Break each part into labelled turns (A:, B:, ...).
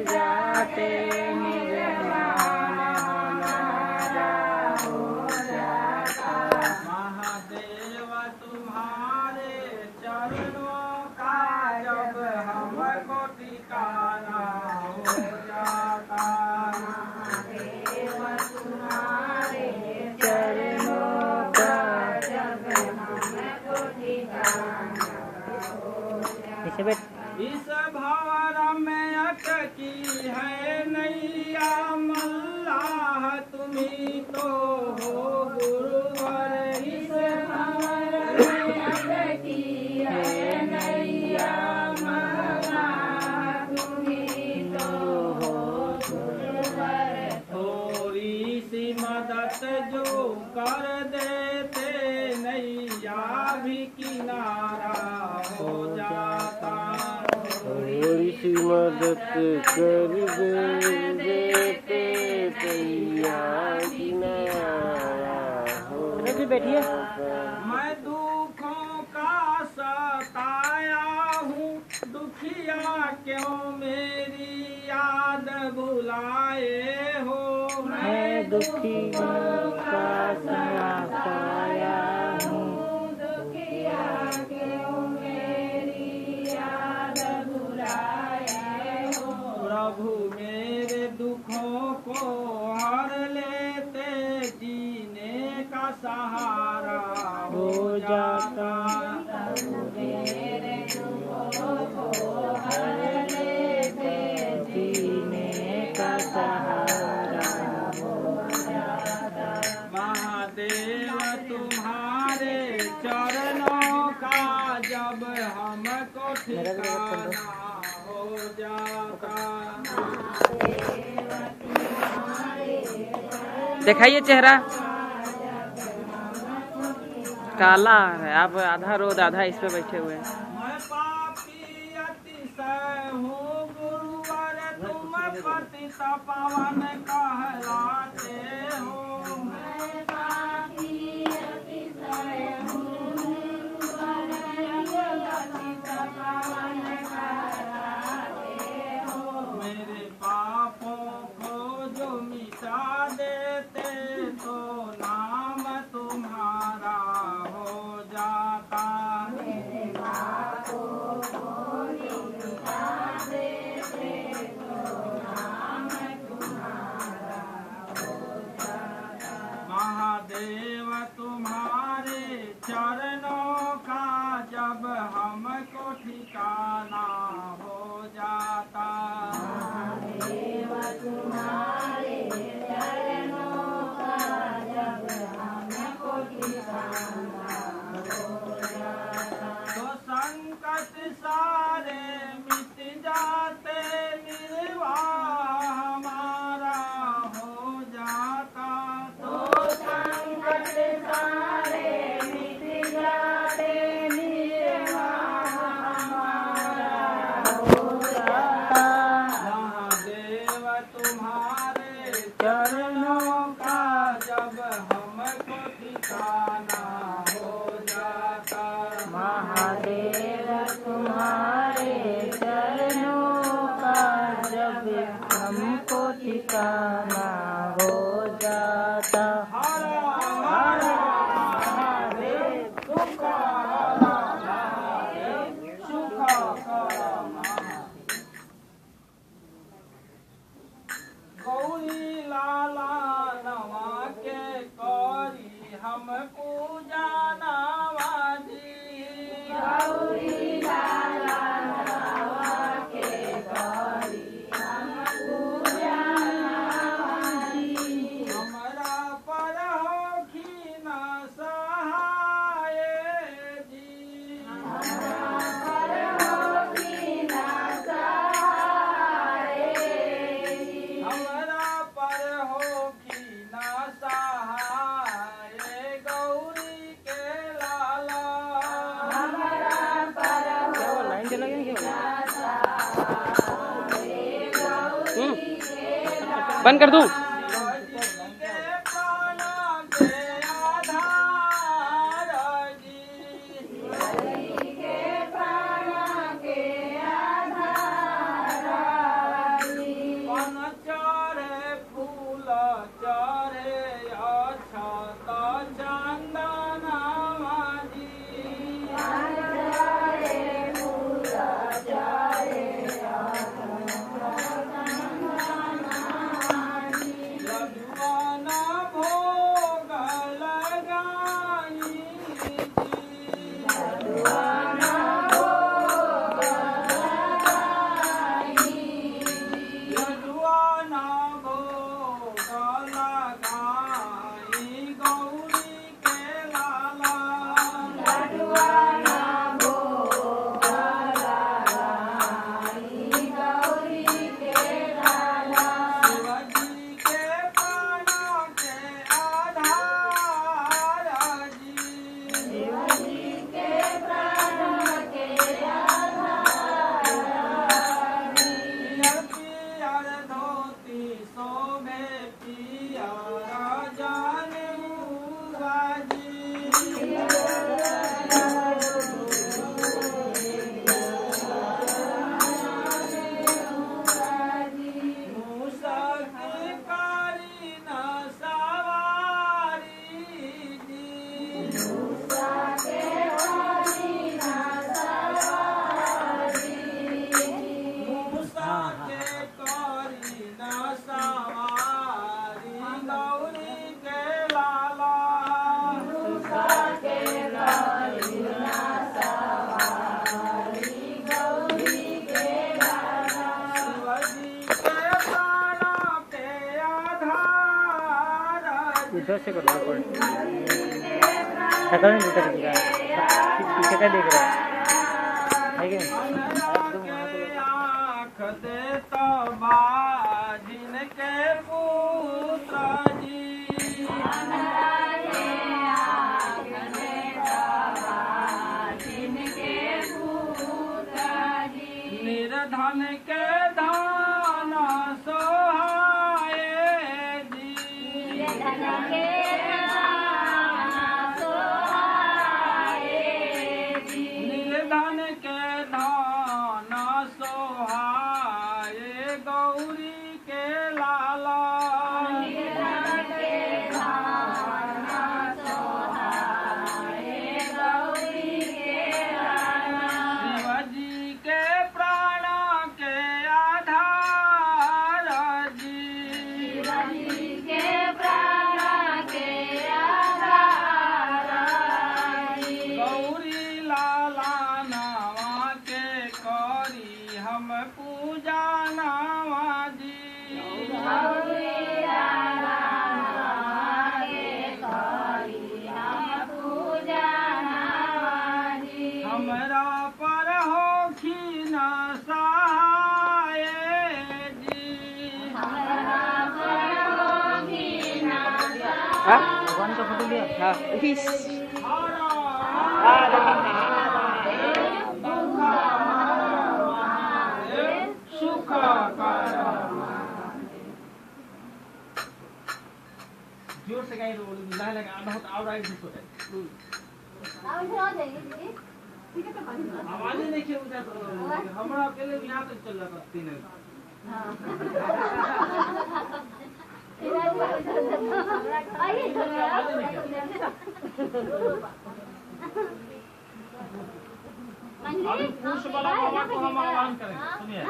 A: जाते निर्माण हमारा हो जाता।
B: महादेव तुम्हारे चरणों का जब हमको ठिकाना हो जाता।
A: महादेव तुम्हारे चरणों का जब हमको ठिकाना हो जाता।
B: इस भंवर में अटकी है नैया मल्लाह तुम्ही तो हो गुरुवर।
A: इस भंवर में अटकी है नैया मल्लाह तुम्ही तो हो गुरुवर।
B: थोड़ी सी मदद जो कर देते नैया भी किनारा हो जाता।
C: थोड़ी सी मदद कर देते नैया किनारा हो
A: बैठिए।
B: मैं दुखों का सताया हूँ दुखिया क्यों मेरी याद बुलाए हो।
A: मैं दुखियों का सताया हूँ दुखिया क्यों मेरी याद बुलाए हो।
B: प्रभु मेरे दुखों को हर लेते जीने का सहारा हो जाता।
A: मेरे दुखों को हर लेते जीने का सहारा हो जाता।
B: महादेव तुम्हारे चरणों का जब हमको ठिकाना हो जाता।
D: दिखाइए चेहरा काला है। आप आधा रोड आधा इस पे बैठे हुए हैं।
B: मैं पापी अतिशय हूँ गुरुवर तुम पतित पावन कहलाते हो।
A: मैं पापी अतिशय हूँ गुरुवर पतित पावन कहलाते हो।
B: मेरे पापों को जो मिटा देते तो नाम तुम्हारा हो जाता।
A: मेरे पापों को जो मिटा देते तो नाम तुम्हारा हो जाता।
B: महादेव तुम्हारे चरणों का जब हमको ठिकाना हो जाता।
A: महादेव तुम्हारे चरणों का जब हमको ठिकाना हो जाता।
B: तो संकट सारे मिट जाते निर्वाह हमारा हो जाता।
A: तो संकट सारे मिट जाते निर्वाह हमारा हो जाता।
B: महादेव तुम्हारे चरणों का जब हमको ठिकाना हो जाता।
A: महादेव तुम्हारे चरणों का जब हमको ठिकाना हो जाता।
B: हर हर महादेव सुख हर महादेव सुख कर महादेव। गौरी लाला नवा के कौरी हम पूजा नवाजी।
A: गौरी लाला नवा के गौरी हम पूजा नवाजी।
B: हमरा पर होखी न सहाय जी।
A: हमरा पर होखी न सहाय जी।
B: हमरा पर होखी न सहाय गौरी के लाला।
A: हमरा पर
D: लाइन चला गया क्या?
A: गौरी के
D: बंद कर दूं?
B: शिवजी के प्राण के आधार जी।
A: शिवजी के प्राण के आधार जी।
E: से कर लो पॉइंट सकल नहीं उतर गया पीछे का देख रहा है कि नहीं
B: आँख देता बाजिन के पुत्र जी निर्धन के धान सोहाए जी निर्धन के धान सोहाए गौरी के लाला शिवजी के प्राण के आधार जी गौरी लाला नावा के करी हम पूजा नावा जी हमरा पर होखी न सहाय जी
D: हाँ
E: भगवान का फोटो लिया
D: हाँ इस
B: सुख जोर से गाइए लगा बहुत आउट आवाज नहीं के हमरा पहले भी यहाँ तक चल रहा था 3 पूछ वाला बाबा को हम आह्वान करेंगे सुनिए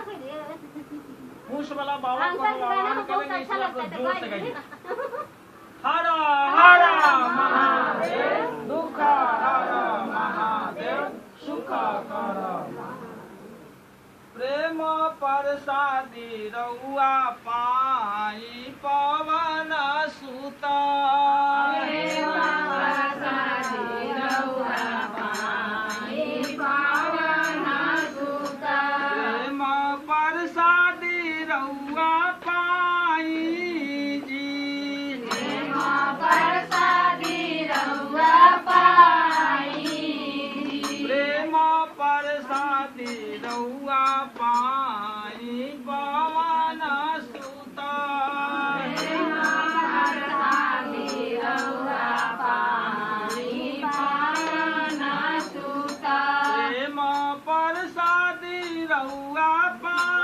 B: पूछ वाला बाबा को हम आह्वान करेंगे इस बार तो जोर से गाइए हर हर महादेव दुख हर महादेव सुख कर प्रेम परसादी रउआ पाई पवन सुता प्रेम परसादी रउआ पाई जी प्रेम परसादी रउआ पाई पवन सुता प्रेम परसादी रउआ पाई